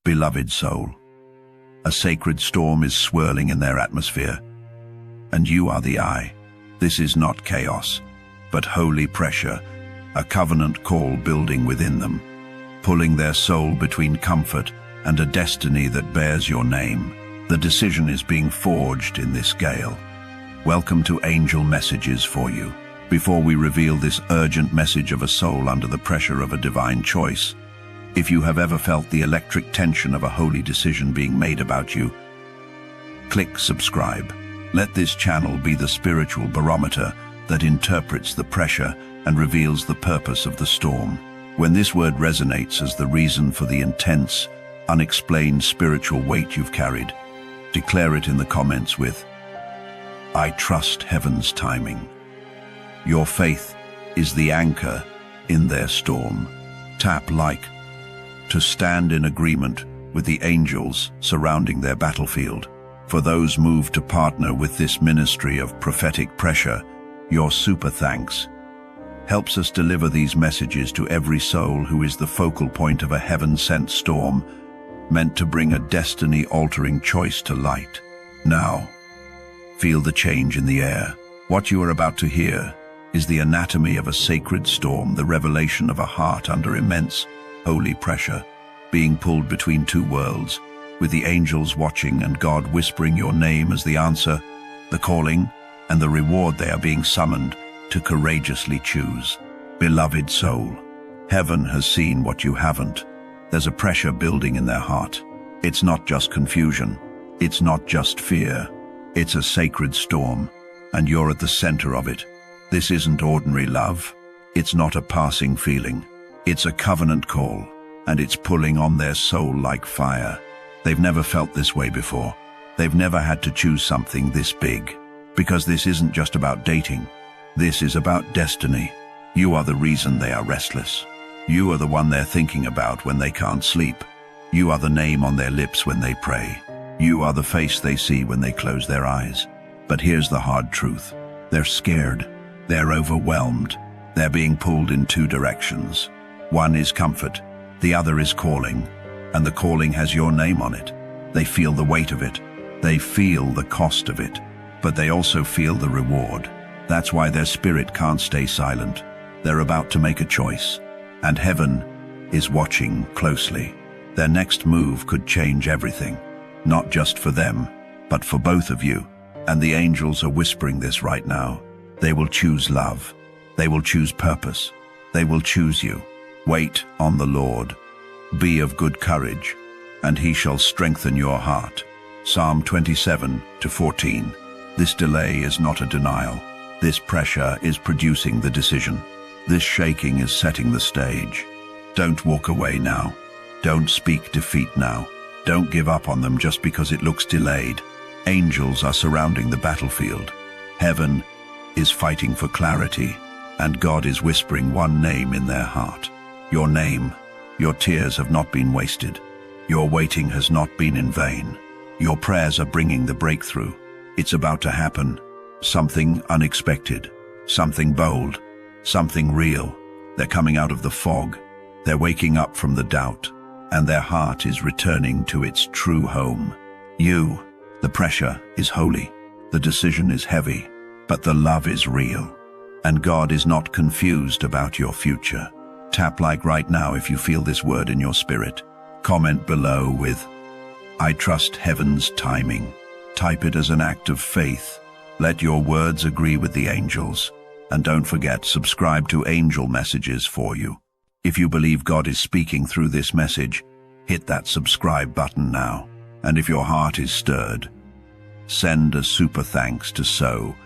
Beloved soul, a sacred storm is swirling in their atmosphere, and you are the eye. This is not chaos, but holy pressure, a covenant call building within them, pulling their soul between comfort and a destiny that bears your name. The decision is being forged in this gale. Welcome to Angel Messages for you. Before we reveal this urgent message of a soul under the pressure of a divine choice, if you have ever felt the electric tension of a holy decision being made about you, click subscribe. Let this channel be the spiritual barometer that interprets the pressure and reveals the purpose of the storm. When this word resonates as the reason for the intense, unexplained spiritual weight you've carried, declare it in the comments with, "I trust heaven's timing." Your faith is the anchor in their storm. Tap like to stand in agreement with the angels surrounding their battlefield. For those moved to partner with this ministry of prophetic pressure, your super thanks helps us deliver these messages to every soul who is the focal point of a heaven-sent storm meant to bring a destiny-altering choice to light. Now, feel the change in the air. What you are about to hear is the anatomy of a sacred storm, the revelation of a heart under immense, holy pressure, being pulled between two worlds, with the angels watching and God whispering your name as the answer, the calling, and the reward they are being summoned to courageously choose. Beloved soul, heaven has seen what you haven't. There's a pressure building in their heart. It's not just confusion. It's not just fear. It's a sacred storm, and you're at the center of it. This isn't ordinary love. It's not a passing feeling. It's a covenant call, and it's pulling on their soul like fire. They've never felt this way before. They've never had to choose something this big. Because this isn't just about dating. This is about destiny. You are the reason they are restless. You are the one they're thinking about when they can't sleep. You are the name on their lips when they pray. You are the face they see when they close their eyes. But here's the hard truth. They're scared. They're overwhelmed. They're being pulled in two directions. One is comfort. The other is calling. And the calling has your name on it. They feel the weight of it. They feel the cost of it. But they also feel the reward. That's why their spirit can't stay silent. They're about to make a choice. And heaven is watching closely. Their next move could change everything. Not just for them, but for both of you. And the angels are whispering this right now. They will choose love. They will choose purpose. They will choose you. Wait on the Lord. Be of good courage, and he shall strengthen your heart. Psalm 27-14. This delay is not a denial. This pressure is producing the decision. This shaking is setting the stage. Don't walk away now. Don't speak defeat now. Don't give up on them just because it looks delayed. Angels are surrounding the battlefield. Heaven is fighting for clarity, and God is whispering one name in their heart. Your name. Your tears have not been wasted. Your waiting has not been in vain. Your prayers are bringing the breakthrough. It's about to happen. Something unexpected. Something bold. Something real. They're coming out of the fog. They're waking up from the doubt. And their heart is returning to its true home. You, the pressure is holy. The decision is heavy. But the love is real. And God is not confused about your future. Tap like right now if you feel this word in your spirit. Comment below with, "I trust heaven's timing." Type it as an act of faith. Let your words agree with the angels. And don't forget, subscribe to Angel Messages for you. If you believe God is speaking through this message, hit that subscribe button now. And if your heart is stirred, send a super thanks to sow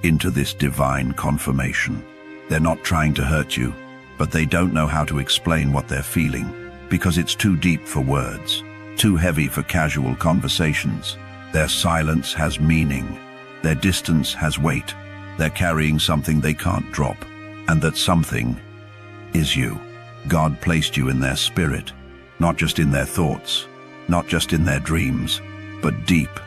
into this divine confirmation. They're not trying to hurt you, but they don't know how to explain what they're feeling, because it's too deep for words, too heavy for casual conversations. Their silence has meaning. Their distance has weight. They're carrying something they can't drop, and that something is you. God placed you in their spirit, not just in their thoughts, not just in their dreams, but deep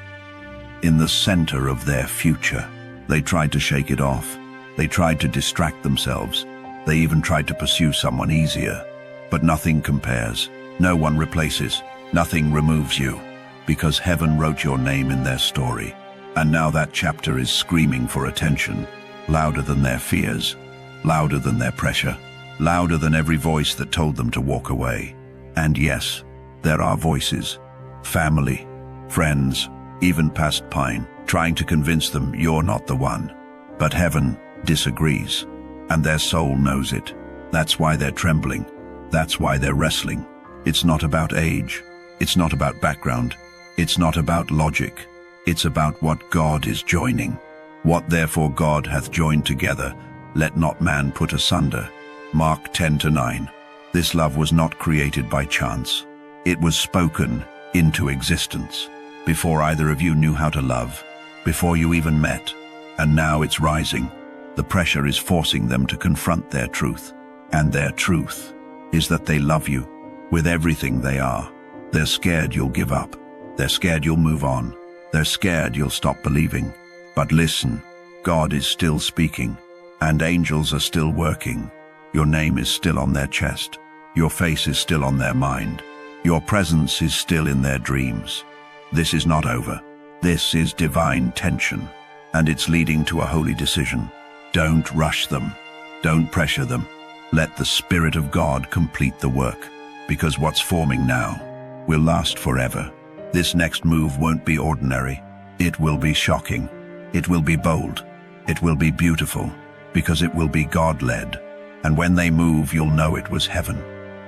in the center of their future. They tried to shake it off. They tried to distract themselves. They even tried to pursue someone easier. But nothing compares. No one replaces. Nothing removes you, because heaven wrote your name in their story. And now that chapter is screaming for attention, louder than their fears, louder than their pressure, louder than every voice that told them to walk away. And yes, there are voices, family, friends, even past Pine, trying to convince them you're not the one. But heaven disagrees, and their soul knows it. That's why they're trembling. That's why they're wrestling. It's not about age. It's not about background. It's not about logic. It's about what God is joining. What therefore God hath joined together, let not man put asunder. Mark 10:9. This love was not created by chance. It was spoken into existence before either of you knew how to love, before you even met. And now it's rising. The pressure is forcing them to confront their truth. And their truth is that they love you with everything they are. They're scared you'll give up. They're scared you'll move on. They're scared you'll stop believing. But listen, God is still speaking, and angels are still working. Your name is still on their chest. Your face is still on their mind. Your presence is still in their dreams. This is not over. This is divine tension, and it's leading to a holy decision. Don't rush them. Don't pressure them. Let the Spirit of God complete the work, because what's forming now will last forever. This next move won't be ordinary. It will be shocking. It will be bold. It will be beautiful, because it will be God-led. And when they move, you'll know it was heaven.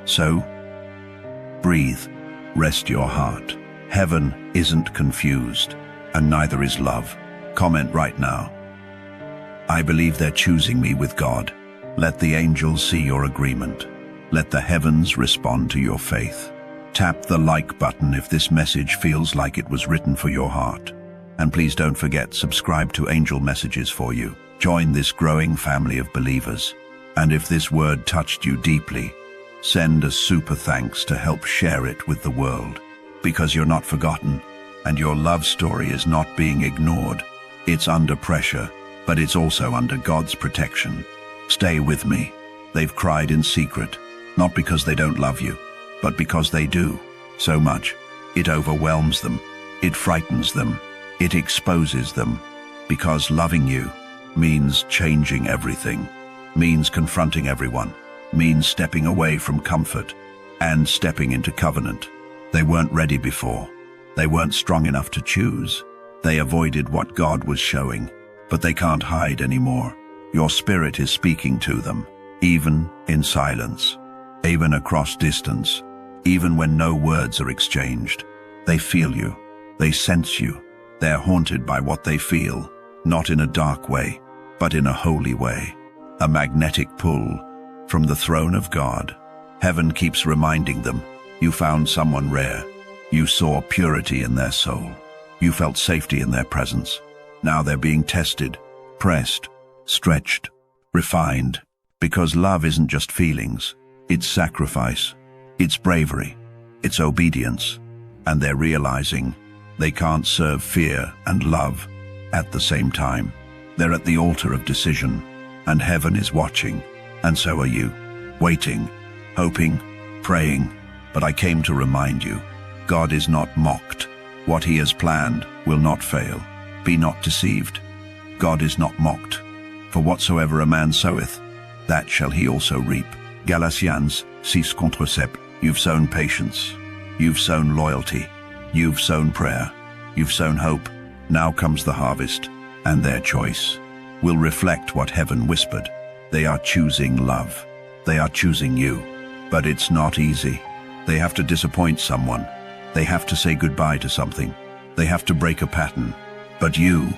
So, breathe. Rest your heart. Heaven isn't confused, and neither is love. Comment right now. I believe they're choosing me with God. Let the angels see your agreement. Let the heavens respond to your faith. Tap the like button if this message feels like it was written for your heart. And please don't forget, subscribe to Angel Messages for you. Join this growing family of believers. And if this word touched you deeply, send a super thanks to help share it with the world. Because you're not forgotten, and your love story is not being ignored. It's under pressure, but it's also under God's protection. Stay with me. They've cried in secret, not because they don't love you, but because they do. So much. It overwhelms them. It frightens them. It exposes them. Because loving you means changing everything, means confronting everyone, means stepping away from comfort and stepping into covenant. They weren't ready before. They weren't strong enough to choose. They avoided what God was showing, but they can't hide anymore. Your spirit is speaking to them, even in silence, even across distance, even when no words are exchanged. They feel you. They sense you. They're haunted by what they feel, not in a dark way, but in a holy way. A magnetic pull from the throne of God. Heaven keeps reminding them, you found someone rare. You saw purity in their soul. You felt safety in their presence. Now they're being tested, pressed, stretched, refined, because love isn't just feelings. It's sacrifice. It's bravery. It's obedience. And they're realizing they can't serve fear and love at the same time. They're at the altar of decision, and heaven is watching, and so are you, waiting, hoping, praying. But I came to remind you, God is not mocked. What he has planned will not fail. Be not deceived. God is not mocked. For whatsoever a man soweth, that shall he also reap. Galatians 6:7. You've sown patience. You've sown loyalty. You've sown prayer. You've sown hope. Now comes the harvest, and their choice will reflect what heaven whispered. They are choosing love. They are choosing you. But it's not easy. They have to disappoint someone. They have to say goodbye to something. They have to break a pattern. But you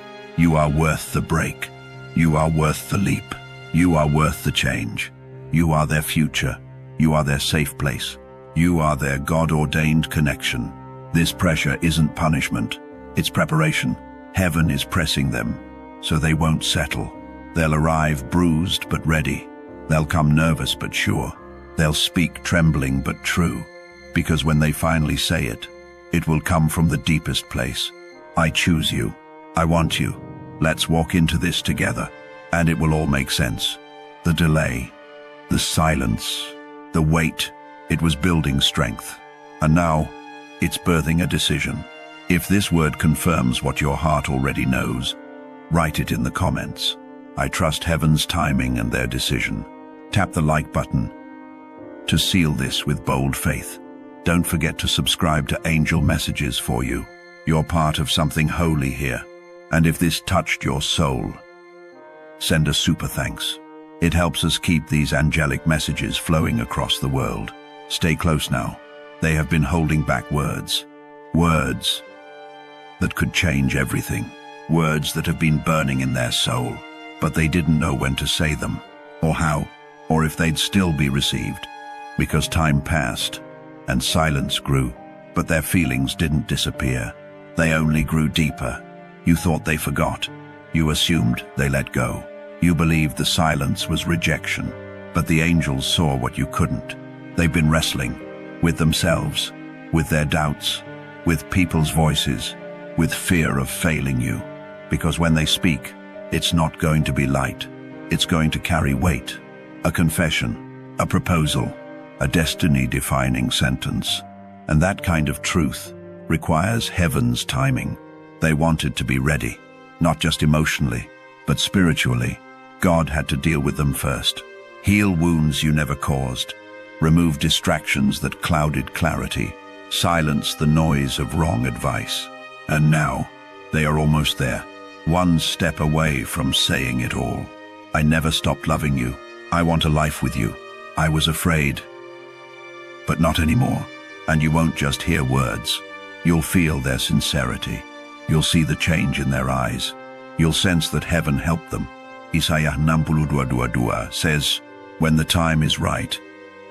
are worth the break. You are worth the leap. You are worth the change. You are their future. You are their safe place. You are their God-ordained connection. This pressure isn't punishment. It's preparation. Heaven is pressing them, so they won't settle. They'll arrive bruised but ready. They'll come nervous but sure. They'll speak trembling but true. Because when they finally say it, it will come from the deepest place. I choose you. I want you. Let's walk into this together, and it will all make sense. The delay, the silence, the weight, it was building strength. And now, It's birthing a decision. If this word confirms what your heart already knows, write it in the comments. I trust heaven's timing and their decision. Tap the like button to seal this with bold faith. Don't forget to subscribe to Angel Messages for you. You're part of something holy here. And if this touched your soul, send a super thanks. It helps us keep these angelic messages flowing across the world. Stay close now. They have been holding back words. Words that could change everything. Words that have been burning in their soul, but they didn't know when to say them, or how, or if they'd still be received. Because time passed, and silence grew, but their feelings didn't disappear. They only grew deeper. You thought they forgot. You assumed they let go. You believed the silence was rejection, but the angels saw what you couldn't. They've been wrestling with themselves, with their doubts, with people's voices, with fear of failing you. Because when they speak, it's not going to be light. It's going to carry weight. A confession, a proposal, a destiny-defining sentence. And that kind of truth requires heaven's timing. They wanted to be ready, not just emotionally, but spiritually. God had to deal with them first. Heal wounds you never caused. Remove distractions that clouded clarity. Silence the noise of wrong advice. And now, they are almost there. One step away from saying it all. I never stopped loving you. I want a life with you. I was afraid, but not anymore. And you won't just hear words. You'll feel their sincerity. You'll see the change in their eyes. You'll sense that heaven helped them. Isaiah 62:22 says, when the time is right,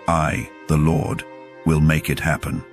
I, the Lord, will make it happen.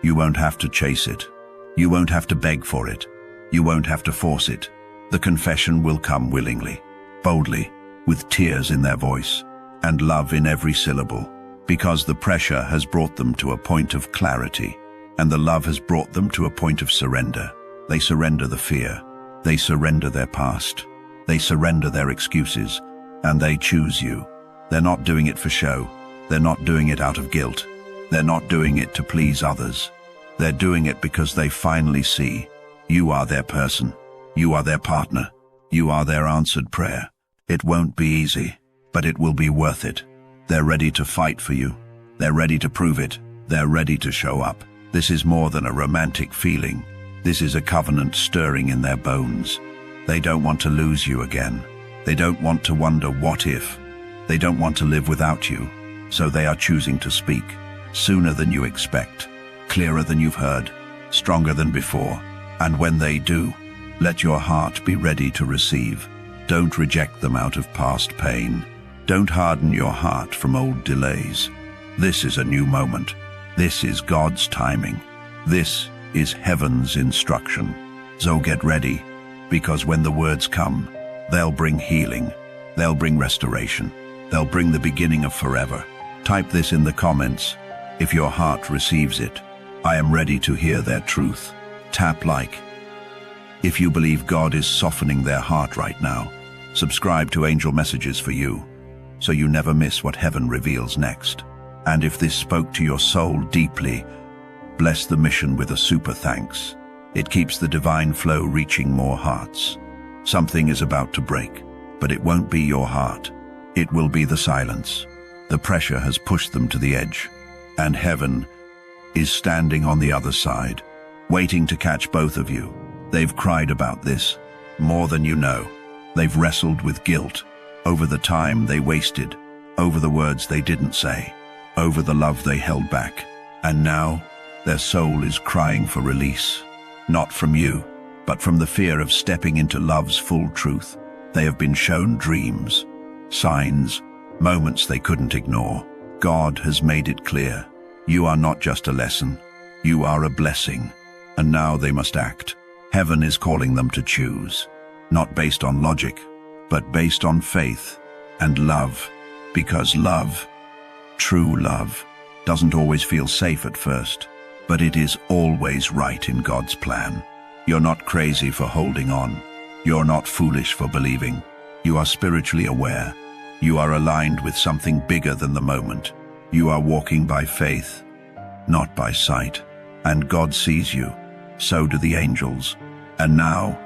You won't have to chase it. You won't have to beg for it. You won't have to force it. The confession will come willingly, boldly, with tears in their voice, and love in every syllable, because the pressure has brought them to a point of clarity, and the love has brought them to a point of surrender. They surrender the fear. They surrender their past. They surrender their excuses, and they choose you. They're not doing it for show. They're not doing it out of guilt. They're not doing it to please others. They're doing it because they finally see you are their person. You are their partner. You are their answered prayer. It won't be easy, but it will be worth it. They're ready to fight for you. They're ready to prove it. They're ready to show up. This is more than a romantic feeling. This is a covenant stirring in their bones. They don't want to lose you again. They don't want to wonder what if. They don't want to live without you. So they are choosing to speak, sooner than you expect, clearer than you've heard, stronger than before. And when they do, let your heart be ready to receive. Don't reject them out of past pain. Don't harden your heart from old delays. This is a new moment. This is God's timing. This is heaven's instruction. So get ready, because when the words come, they'll bring healing. They'll bring restoration. They'll bring the beginning of forever. Type this in the comments if your heart receives it. I am ready to hear their truth. Tap like if you believe God is softening their heart right now. Subscribe to Angel Messages for you, so you never miss what heaven reveals next. And if this spoke to your soul deeply, bless the mission with a super thanks. It keeps the divine flow reaching more hearts. Something is about to break, but it won't be your heart. It will be the silence. The pressure has pushed them to the edge, and heaven is standing on the other side, waiting to catch both of you. They've cried about this, more than you know. They've wrestled with guilt, over the time they wasted, over the words they didn't say, over the love they held back. And now, their soul is crying for release, not from you, but from the fear of stepping into love's full truth. They have been shown dreams, signs, moments they couldn't ignore. God has made it clear. You are not just a lesson, you are a blessing. And now they must act. Heaven is calling them to choose, not based on logic, but based on faith and love. Because love, true love, doesn't always feel safe at first, but it is always right in God's plan. You're not crazy for holding on. You're not foolish for believing. You are spiritually aware. You are aligned with something bigger than the moment. You are walking by faith, not by sight. And God sees you. So do the angels. And now,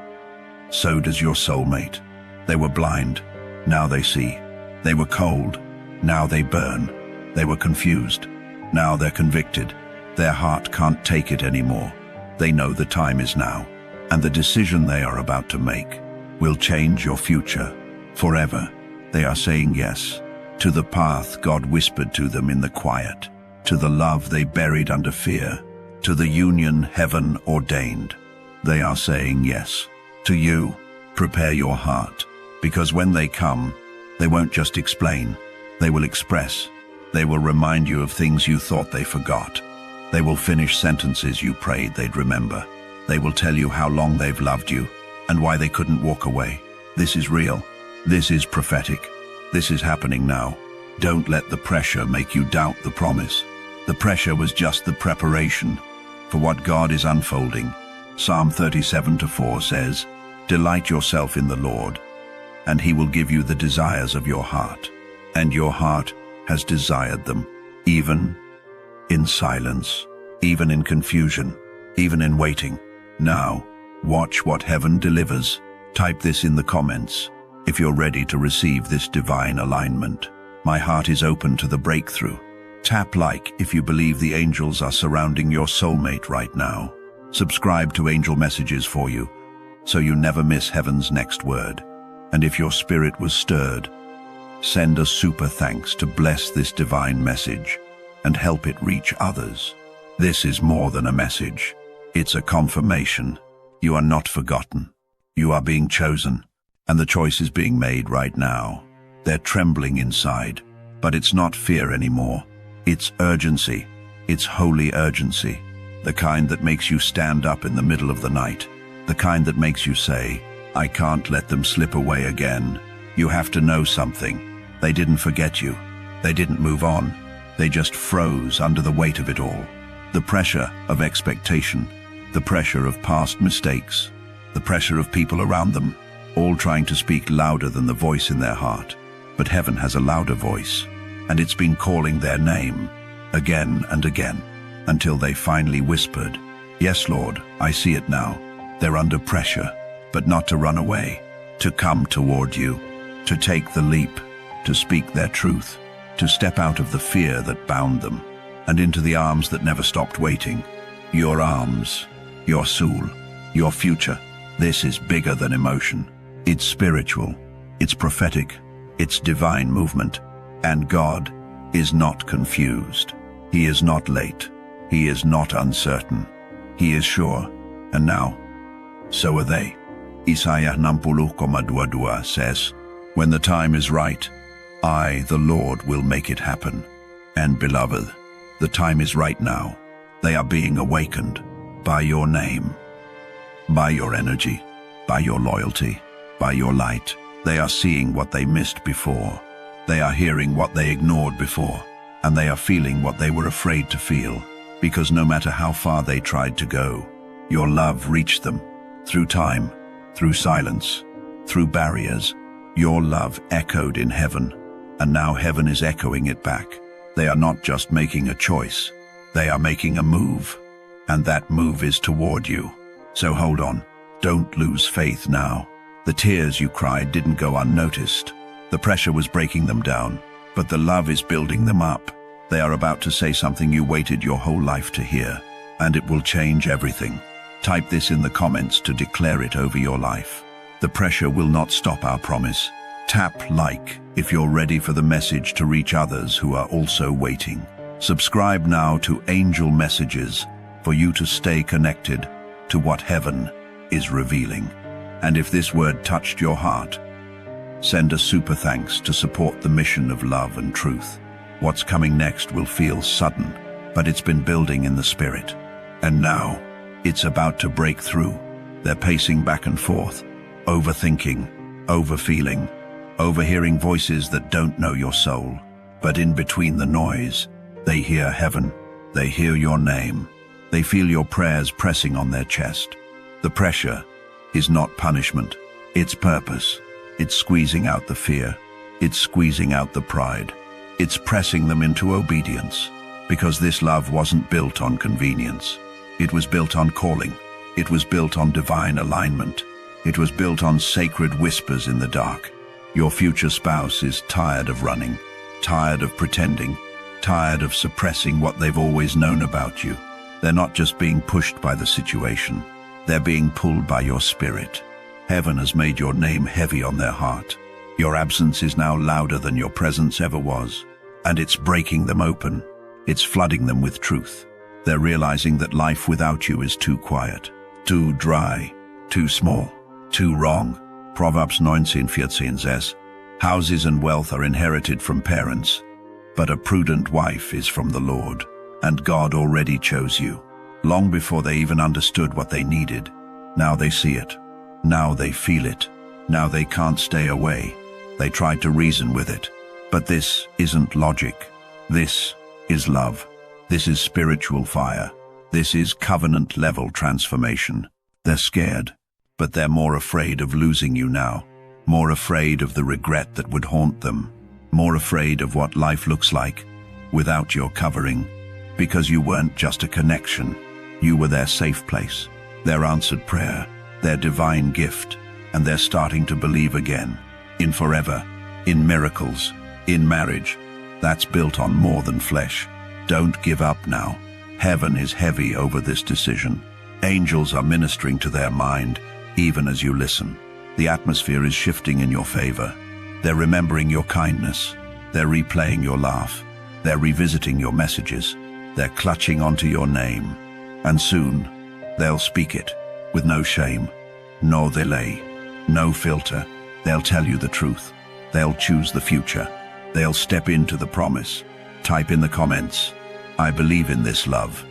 so does your soulmate. They were blind. Now they see. They were cold. Now they burn. They were confused. Now they're convicted. Their heart can't take it anymore. They know the time is now. And the decision they are about to make will change your future forever. They are saying yes to the path God whispered to them in the quiet, to the love they buried under fear, to the union heaven ordained. They are saying yes to you. Prepare your heart, because when they come, they won't just explain, they will express. They will remind you of things you thought they forgot. They will finish sentences you prayed they'd remember. They will tell you how long they've loved you and why they couldn't walk away. This is real. This is prophetic. This is happening now. Don't let the pressure make you doubt the promise. The pressure was just the preparation for what God is unfolding. Psalm 37:4 says, "Delight yourself in the Lord, and He will give you the desires of your heart." And your heart has desired them, even in silence, even in confusion, even in waiting. Now, watch what heaven delivers. Type this in the comments if you're ready to receive this divine alignment. My heart is open to the breakthrough. Tap like if you believe the angels are surrounding your soulmate right now. Subscribe to Angel Messages for you, so you never miss heaven's next word. And if your spirit was stirred, send a super thanks to bless this divine message and help it reach others. This is more than a message. It's a confirmation. You are not forgotten. You are being chosen, and the choice is being made right now. They're trembling inside, but it's not fear anymore. It's urgency. It's holy urgency. The kind that makes you stand up in the middle of the night. The kind that makes you say, "I can't let them slip away again." You have to know something. They didn't forget you. They didn't move on. They just froze under the weight of it all. The pressure of expectation, the pressure of past mistakes, the pressure of people around them, all trying to speak louder than the voice in their heart. But heaven has a louder voice, and it's been calling their name again and again, until they finally whispered, "Yes, Lord, I see it now." They're under pressure, but not to run away, to come toward you, to take the leap, to speak their truth, to step out of the fear that bound them, and into the arms that never stopped waiting. Your arms, your soul, your future. This is bigger than emotion. It's spiritual, it's prophetic, it's divine movement. And God is not confused. He is not late. He is not uncertain. He is sure. And now, so are they. Isaiah 60:22 says, "When the time is right, I, the Lord, will make it happen." And beloved, the time is right now. They are being awakened by your name, by your energy, by your loyalty, by your light. They are seeing what they missed before. They are hearing what they ignored before. And they are feeling what they were afraid to feel. Because no matter how far they tried to go, your love reached them. Through time, through silence, through barriers, your love echoed in heaven. And now heaven is echoing it back. They are not just making a choice. They are making a move. And that move is toward you. So hold on. Don't lose faith now. The tears you cried didn't go unnoticed. The pressure was breaking them down, but the love is building them up. They are about to say something you waited your whole life to hear, and it will change everything. Type this in the comments to declare it over your life. The pressure will not stop our promise. Tap like if you're ready for the message to reach others who are also waiting. Subscribe now to Angel Messages for you to stay connected to what heaven is revealing. And if this word touched your heart, send a super thanks to support the mission of love and truth. What's coming next will feel sudden, but it's been building in the spirit. And now, it's about to break through. They're pacing back and forth, overthinking, overfeeling, overhearing voices that don't know your soul. But in between the noise, they hear heaven. They hear your name. They feel your prayers pressing on their chest. The pressure is not punishment. It's purpose. It's squeezing out the fear. It's squeezing out the pride. It's pressing them into obedience, because this love wasn't built on convenience. It was built on calling. It was built on divine alignment. It was built on sacred whispers in the dark. Your future spouse is tired of running, tired of pretending, tired of suppressing what they've always known about you. They're not just being pushed by the situation. They're being pulled by your spirit. Heaven has made your name heavy on their heart. Your absence is now louder than your presence ever was. And it's breaking them open. It's flooding them with truth. They're realizing that life without you is too quiet, too dry, too small, too wrong. Proverbs 19:14 says, "Houses and wealth are inherited from parents, but a prudent wife is from the Lord." And God already chose you, long before they even understood what they needed. Now they see it. Now they feel it. Now they can't stay away. They tried to reason with it. But this isn't logic. This is love. This is spiritual fire. This is covenant-level transformation. They're scared, but they're more afraid of losing you now, more afraid of the regret that would haunt them, more afraid of what life looks like without your covering, because you weren't just a connection. You were their safe place, their answered prayer, their divine gift, and they're starting to believe again, in forever, in miracles, in marriage. That's built on more than flesh. Don't give up now. Heaven is heavy over this decision. Angels are ministering to their mind, even as you listen. The atmosphere is shifting in your favor. They're remembering your kindness. They're replaying your laugh. They're revisiting your messages. They're clutching onto your name. And soon, they'll speak it, with no shame, no delay, no filter. They'll tell you the truth. They'll choose the future. They'll step into the promise. Type in the comments, "I believe in this love.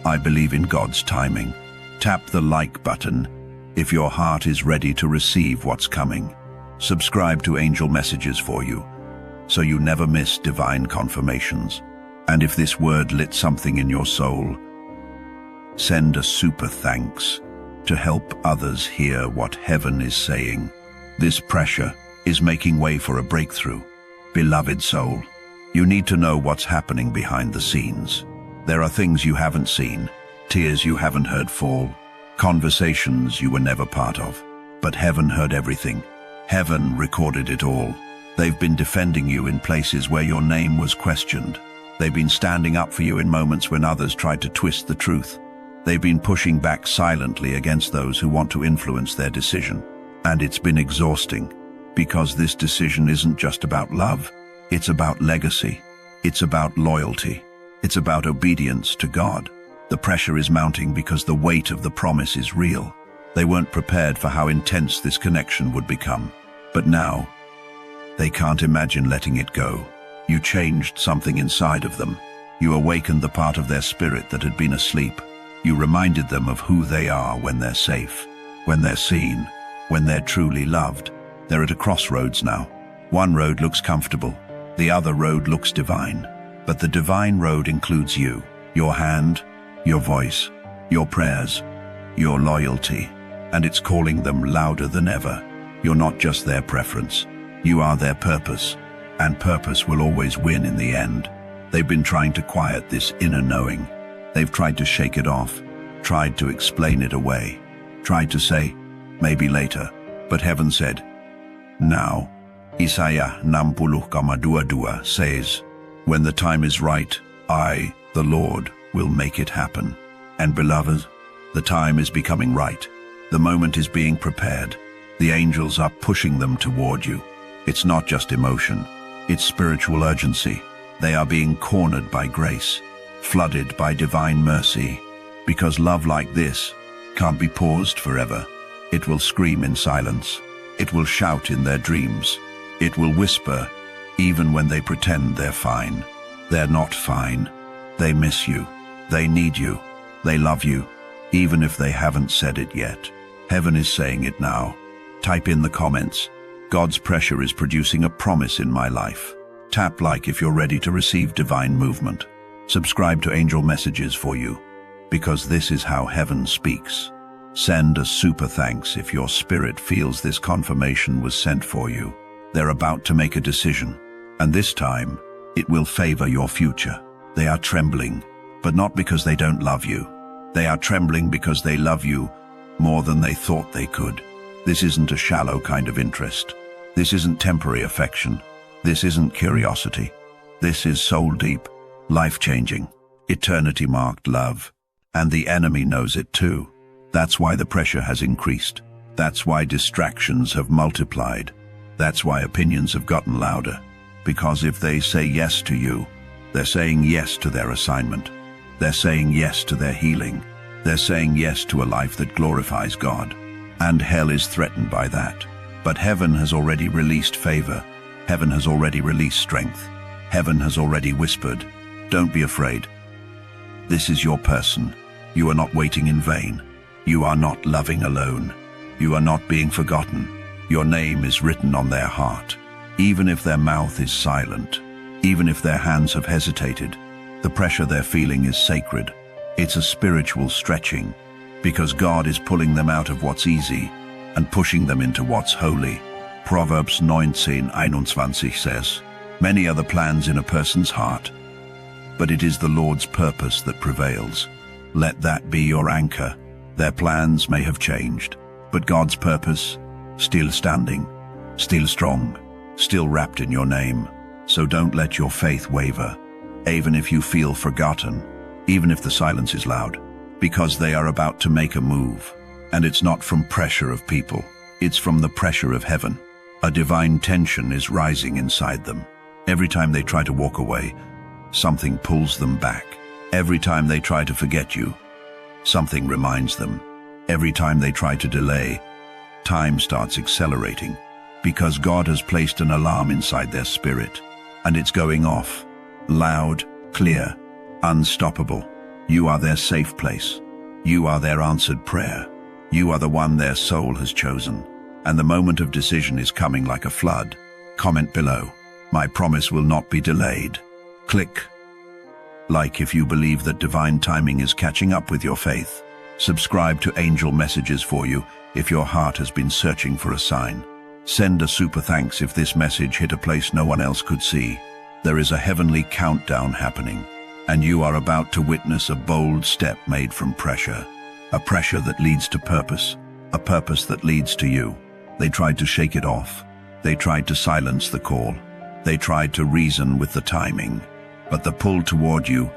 I believe in God's timing." Tap the like button if your heart is ready to receive what's coming. Subscribe to Angel Messages for you, so you never miss divine confirmations. And if this word lit something in your soul, send a super thanks to help others hear what heaven is saying. This pressure is making way for a breakthrough. Beloved soul, you need to know what's happening behind the scenes. There are things you haven't seen, tears you haven't heard fall, conversations you were never part of. But heaven heard everything. Heaven recorded it all. They've been defending you in places where your name was questioned. They've been standing up for you in moments when others tried to twist the truth. They've been pushing back silently against those who want to influence their decision. And it's been exhausting, because this decision isn't just about love. It's about legacy. It's about loyalty. It's about obedience to God. The pressure is mounting because the weight of the promise is real. They weren't prepared for how intense this connection would become. But now, they can't imagine letting it go. You changed something inside of them. You awakened the part of their spirit that had been asleep. You reminded them of who they are when they're safe, when they're seen, when they're truly loved. They're at a crossroads now. One road looks comfortable. The other road looks divine. But the divine road includes you, your hand, your voice, your prayers, your loyalty. And it's calling them louder than ever. You're not just their preference. You are their purpose. And purpose will always win in the end. They've been trying to quiet this inner knowing. They've tried to shake it off, tried to explain it away, tried to say, maybe later. But heaven said, now. Isaiah 60:22 says, when the time is right, I, the Lord, will make it happen. And beloved, the time is becoming right. The moment is being prepared. The angels are pushing them toward you. It's not just emotion. It's spiritual urgency. They are being cornered by grace, flooded by divine mercy, because love like this can't be paused forever. It will scream in silence. It will shout in their dreams. It will whisper, even when they pretend they're fine. They're not fine. They miss you. They need you. They love you, even if they haven't said it yet. Heaven is saying it now. Type in the comments, God's pressure is producing a promise in my life. Tap like if you're ready to receive divine movement. Subscribe to Angel Messages for you, because this is how heaven speaks. Send a super thanks if your spirit feels this confirmation was sent for you. They're about to make a decision, and this time, it will favor your future. They are trembling, but not because they don't love you. They are trembling because they love you more than they thought they could. This isn't a shallow kind of interest. This isn't temporary affection. This isn't curiosity. This is soul-deep, life-changing, eternity-marked love. And the enemy knows it too. That's why the pressure has increased. That's why distractions have multiplied. That's why opinions have gotten louder. Because if they say yes to you, they're saying yes to their assignment. They're saying yes to their healing. They're saying yes to a life that glorifies God. And hell is threatened by that. But heaven has already released favor. Heaven has already released strength. Heaven has already whispered, "Don't be afraid. This is your person. You are not waiting in vain. You are not loving alone. You are not being forgotten. Your name is written on their heart. Even if their mouth is silent, even if their hands have hesitated, the pressure they're feeling is sacred. It's a spiritual stretching, because God is pulling them out of what's easy and pushing them into what's holy." Proverbs 19:21 says, "Many are the plans in a person's heart, but it is the Lord's purpose that prevails." Let that be your anchor. Their plans may have changed, but God's purpose, still standing, still strong, still wrapped in your name. So don't let your faith waver, even if you feel forgotten, even if the silence is loud, because they are about to make a move. And it's not from pressure of people, it's from the pressure of heaven. A divine tension is rising inside them. Every time they try to walk away, something pulls them back. Every time they try to forget you, something reminds them. Every time they try to delay, time starts accelerating, because God has placed an alarm inside their spirit, and it's going off, loud, clear, unstoppable. You are their safe place. You are their answered prayer. You are the one their soul has chosen, and the moment of decision is coming like a flood. Comment below, "My promise will not be delayed." Click like if you believe that divine timing is catching up with your faith. Subscribe to Angel Messages for you if your heart has been searching for a sign. Send a super thanks if this message hit a place no one else could see. There is a heavenly countdown happening, and you are about to witness a bold step made from pressure. A pressure that leads to purpose, a purpose that leads to you. They tried to shake it off. They tried to silence the call. They tried to reason with the timing. But the pull toward you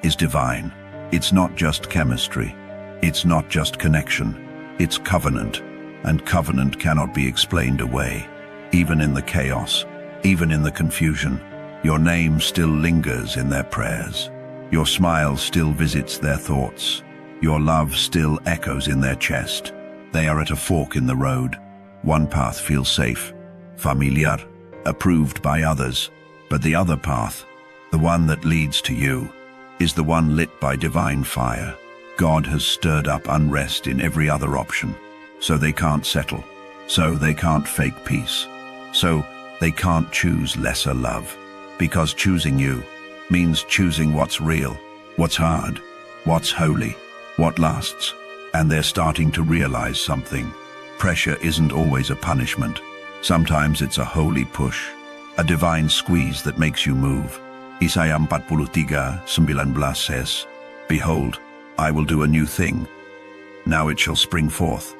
is divine. It's not just chemistry. It's not just connection. It's covenant. And covenant cannot be explained away. Even in the chaos, even in the confusion, your name still lingers in their prayers. Your smile still visits their thoughts. Your love still echoes in their chest. They are at a fork in the road. One path feels safe, familiar, approved by others. But the other path, the one that leads to you, is the one lit by divine fire. God has stirred up unrest in every other option. So they can't settle. So they can't fake peace. So they can't choose lesser love. Because choosing you means choosing what's real, what's hard, what's holy, what lasts. And they're starting to realize something. Pressure isn't always a punishment. Sometimes it's a holy push, a divine squeeze that makes you move. Isaiah 43:19 says, "Behold, I will do a new thing. Now it shall spring forth.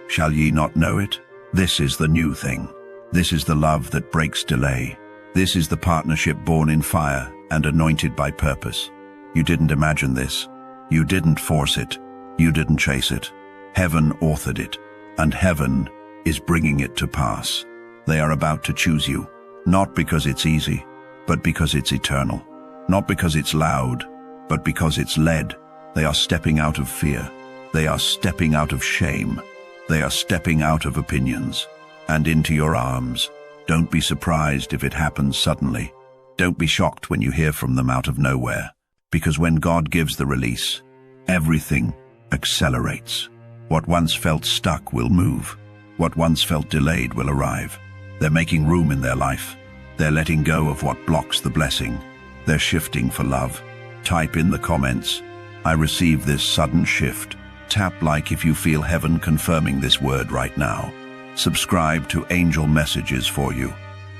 Shall ye not know it? This is the new thing. This is the love that breaks delay. This is the partnership born in fire and anointed by purpose. You didn't imagine this. You didn't force it. You didn't chase it. Heaven authored it, and heaven is bringing it to pass. They are about to choose you, not because it's easy, but because it's eternal. Not because it's loud, but because it's led. They are stepping out of fear. They are stepping out of shame. They are stepping out of opinions and into your arms. Don't be surprised if it happens suddenly. Don't be shocked when you hear from them out of nowhere, because when God gives the release, everything accelerates. What once felt stuck will move. What once felt delayed will arrive. They're making room in their life. They're letting go of what blocks the blessing. They're shifting for love. Type in the comments, "I receive this sudden shift." Tap like if you feel heaven confirming this word right now. Subscribe to Angel Messages for you,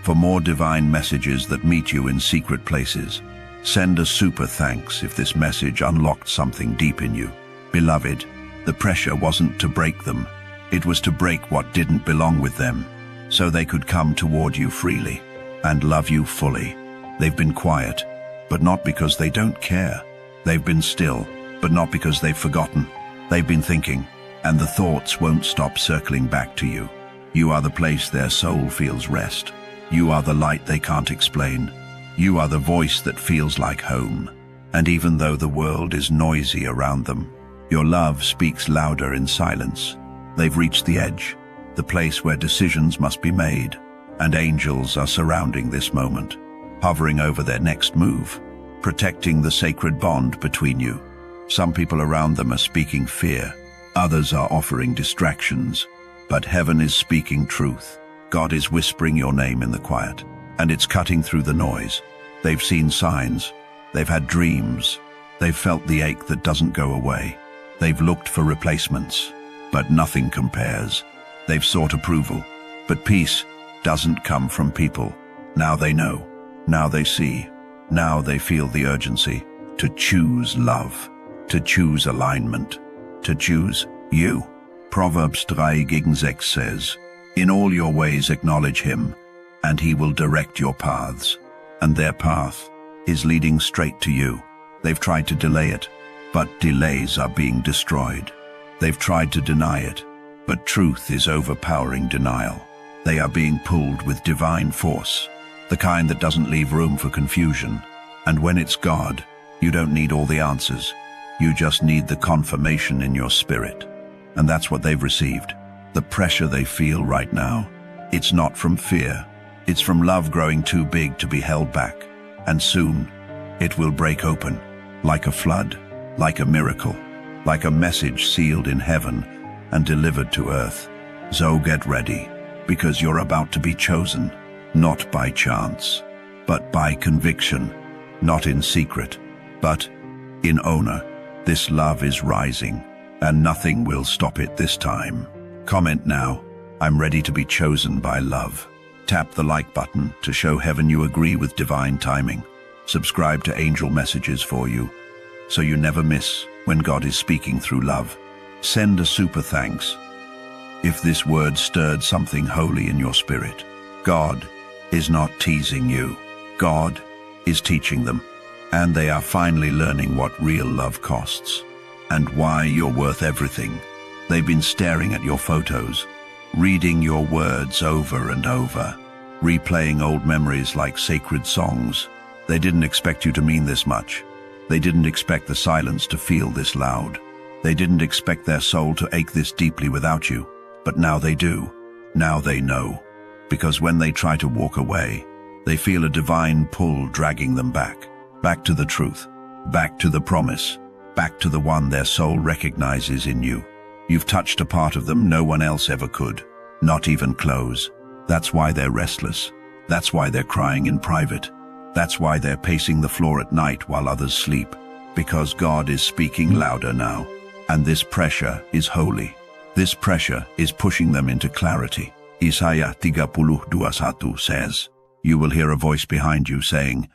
for more divine messages that meet you in secret places. Send a super thanks if this message unlocked something deep in you. Beloved, the pressure wasn't to break them. It was to break what didn't belong with them, so they could come toward you freely and love you fully. They've been quiet, but not because they don't care. They've been still, but not because they've forgotten. They've been thinking, and the thoughts won't stop circling back to you. You are the place their soul feels rest. You are the light they can't explain. You are the voice that feels like home. And even though the world is noisy around them, your love speaks louder in silence. They've reached the edge, the place where decisions must be made, and angels are surrounding this moment, hovering over their next move, protecting the sacred bond between you. Some people around them are speaking fear, others are offering distractions, but heaven is speaking truth. God is whispering your name in the quiet, and it's cutting through the noise. They've seen signs, they've had dreams, they've felt the ache that doesn't go away. They've looked for replacements, but nothing compares. They've sought approval, but peace doesn't come from people. Now they know, now they see, now they feel the urgency to choose love, to choose alignment, to choose you. Proverbs 3:6 says, "In all your ways acknowledge him, and he will direct your paths." And their path is leading straight to you. They've tried to delay it, but delays are being destroyed. They've tried to deny it, but truth is overpowering denial. They are being pulled with divine force, the kind that doesn't leave room for confusion. And when it's God, you don't need all the answers. You just need the confirmation in your spirit. And that's what they've received. The pressure they feel right now, it's not from fear. It's from love growing too big to be held back. And soon, it will break open, like a flood, like a miracle, like a message sealed in heaven and delivered to earth. So get ready, because you're about to be chosen, not by chance, but by conviction, not in secret, but in honor. This love is rising, and nothing will stop it this time. Comment now, "I'm ready to be chosen by love." Tap the like button to show heaven you agree with divine timing. Subscribe to Angel Messages for you, so you never miss when God is speaking through love. Send a super thanks if this word stirred something holy in your spirit. God is not teasing you. God is teaching them, and they are finally learning what real love costs and why you're worth everything. They've been staring at your photos, reading your words over and over, replaying old memories like sacred songs. They didn't expect you to mean this much. They didn't expect the silence to feel this loud. They didn't expect their soul to ache this deeply without you. But now they do. Now they know. Because when they try to walk away, they feel a divine pull dragging them back. Back to the truth. Back to the promise. Back to the one their soul recognizes in you. You've touched a part of them no one else ever could. Not even close. That's why they're restless. That's why they're crying in private. That's why they're pacing the floor at night while others sleep. Because God is speaking louder now. And this pressure is holy. This pressure is pushing them into clarity. Isaiah 30:21 says, "You will hear a voice behind you saying,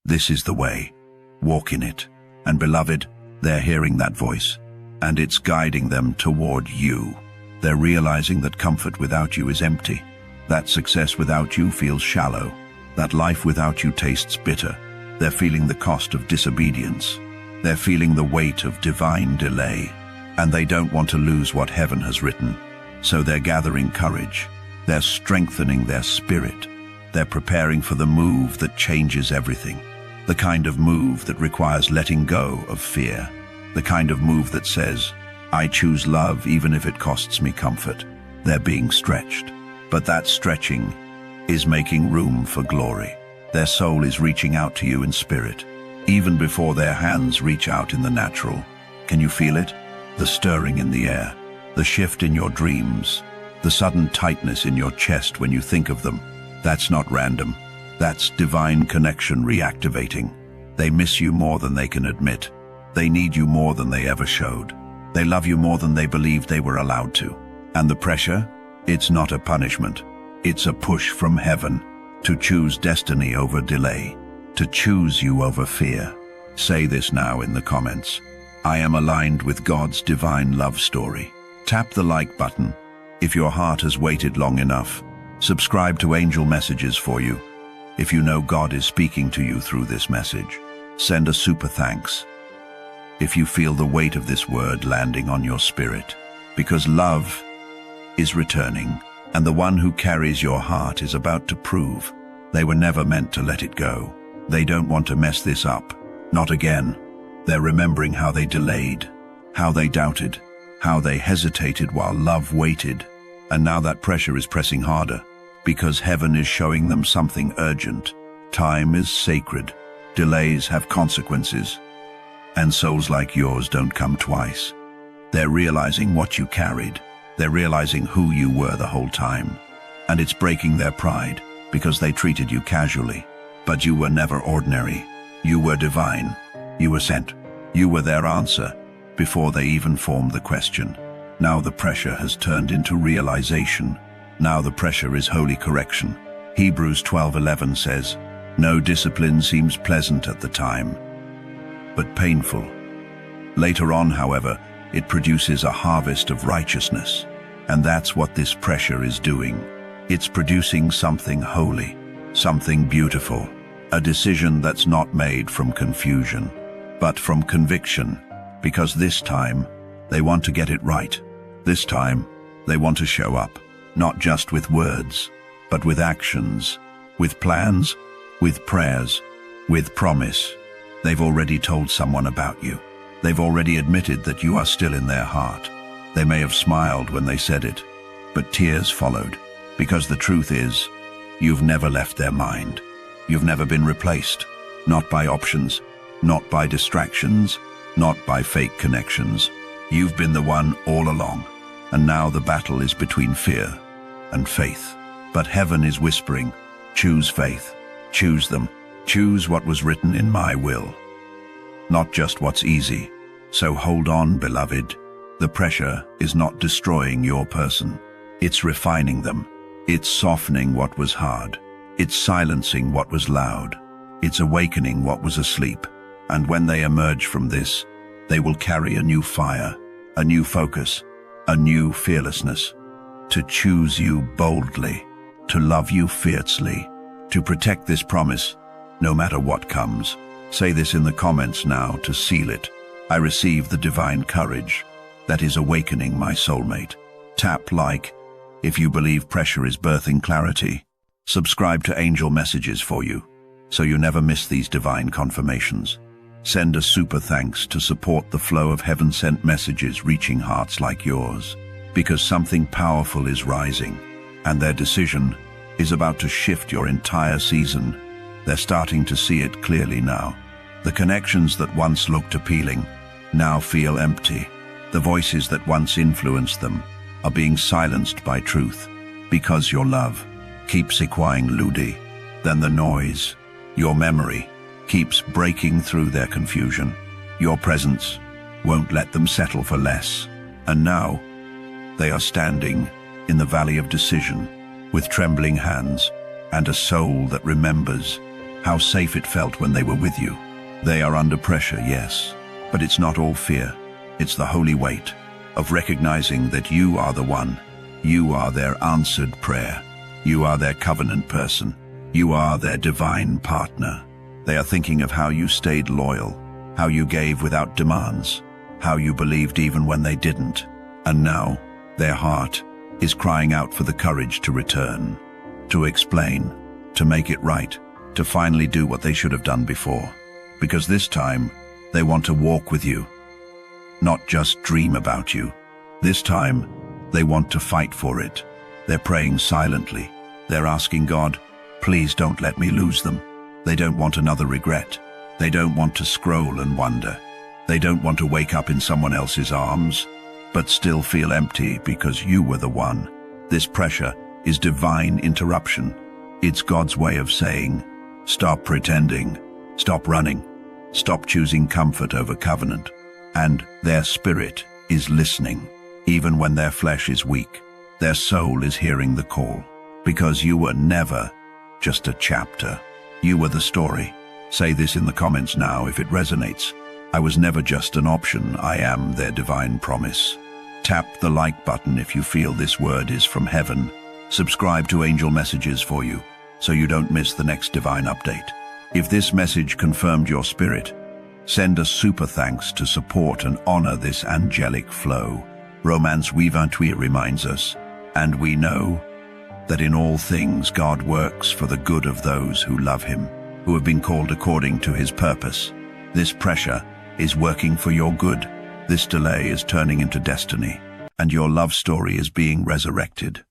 'This is the way. Walk in it.'" And beloved, they're hearing that voice, and it's guiding them toward you. They're realizing that comfort without you is empty, that success without you feels shallow, that life without you tastes bitter. They're feeling the cost of disobedience. They're feeling the weight of divine delay, and they don't want to lose what heaven has written. So they're gathering courage. They're strengthening their spirit. They're preparing for the move that changes everything. The kind of move that requires letting go of fear. The kind of move that says, "I choose love even if it costs me comfort." They're being stretched. But that stretching is making room for glory. Their soul is reaching out to you in spirit, even before their hands reach out in the natural. Can you feel it? The stirring in the air, the shift in your dreams, the sudden tightness in your chest when you think of them. That's not random. That's divine connection reactivating. They miss you more than they can admit. They need you more than they ever showed. They love you more than they believed they were allowed to. And the pressure? It's not a punishment. It's a push from heaven to choose destiny over delay, to choose you over fear. Say this now in the comments. I am aligned with God's divine love story. Tap the like button. If your heart has waited long enough, subscribe to Angel Messages for you. If you know God is speaking to you through this message, send a super thanks. If you feel the weight of this word landing on your spirit, because love is returning, and the one who carries your heart is about to prove they were never meant to let it go. They don't want to mess this up. Not again. They're remembering how they delayed, how they doubted, how they hesitated while love waited. And now that pressure is pressing harder, because heaven is showing them something urgent. Time is sacred. Delays have consequences. And souls like yours don't come twice. They're realizing what you carried. They're realizing who you were the whole time. And it's breaking their pride, because they treated you casually. But you were never ordinary. You were divine. You were sent. You were their answer, before they even formed the question. Now the pressure has turned into realization. Now the pressure is holy correction. Hebrews 12:11 says, "No discipline seems pleasant at the time, but painful. Later on, however, it produces a harvest of righteousness." And that's what this pressure is doing. It's producing something holy, something beautiful, a decision that's not made from confusion, but from conviction, because this time they want to get it right. This time they want to show up, not just with words, but with actions, with plans, with prayers, with promise. They've already told someone about you. They've already admitted that you are still in their heart. They may have smiled when they said it, but tears followed, because the truth is, you've never left their mind. You've never been replaced, not by options, not by distractions, not by fake connections. You've been the one all along, and now the battle is between fear and faith. But heaven is whispering, choose faith, choose them, choose what was written in my will, not just what's easy. So hold on, beloved. The pressure is not destroying your person. It's refining them. It's softening what was hard. It's silencing what was loud. It's awakening what was asleep. And when they emerge from this, they will carry a new fire, a new focus, a new fearlessness, to choose you boldly, to love you fiercely, to protect this promise, no matter what comes. Say this in the comments now to seal it. I receive the divine courage that is awakening my soulmate. Tap like if you believe pressure is birthing clarity. Subscribe to Angel Messages for you, so you never miss these divine confirmations. Send a super thanks to support the flow of heaven-sent messages reaching hearts like yours, because something powerful is rising, and their decision is about to shift your entire season. They're starting to see it clearly now. The connections that once looked appealing now feel empty. The voices that once influenced them are being silenced by truth, because your love keeps echoing Ludi. Then the noise, your memory, keeps breaking through their confusion. Your presence won't let them settle for less. And now, they are standing in the valley of decision, with trembling hands and a soul that remembers how safe it felt when they were with you. They are under pressure, yes, but it's not all fear. It's the holy weight of recognizing that you are the one. You are their answered prayer. You are their covenant person. You are their divine partner. They are thinking of how you stayed loyal, how you gave without demands, how you believed even when they didn't. And now, their heart is crying out for the courage to return, to explain, to make it right, to finally do what they should have done before. Because this time, they want to walk with you, not just dream about you. This time, they want to fight for it. They're praying silently. They're asking God, please don't let me lose them. They don't want another regret. They don't want to scroll and wonder. They don't want to wake up in someone else's arms, but still feel empty because you were the one. This pressure is divine interruption. It's God's way of saying, stop pretending, stop running, stop choosing comfort over covenant. And their spirit is listening, even when their flesh is weak. Their soul is hearing the call, because you were never just a chapter. You were the story. Say this in the comments now if it resonates. I was never just an option, I am their divine promise. Tap the like button if you feel this word is from heaven. Subscribe to Angel Messages for you, so you don't miss the next divine update. If this message confirmed your spirit, send a super thanks to support and honor this angelic flow. Romance 8:28 reminds us, and we know, that in all things God works for the good of those who love him, who have been called according to his purpose. This pressure is working for your good. This delay is turning into destiny, and your love story is being resurrected.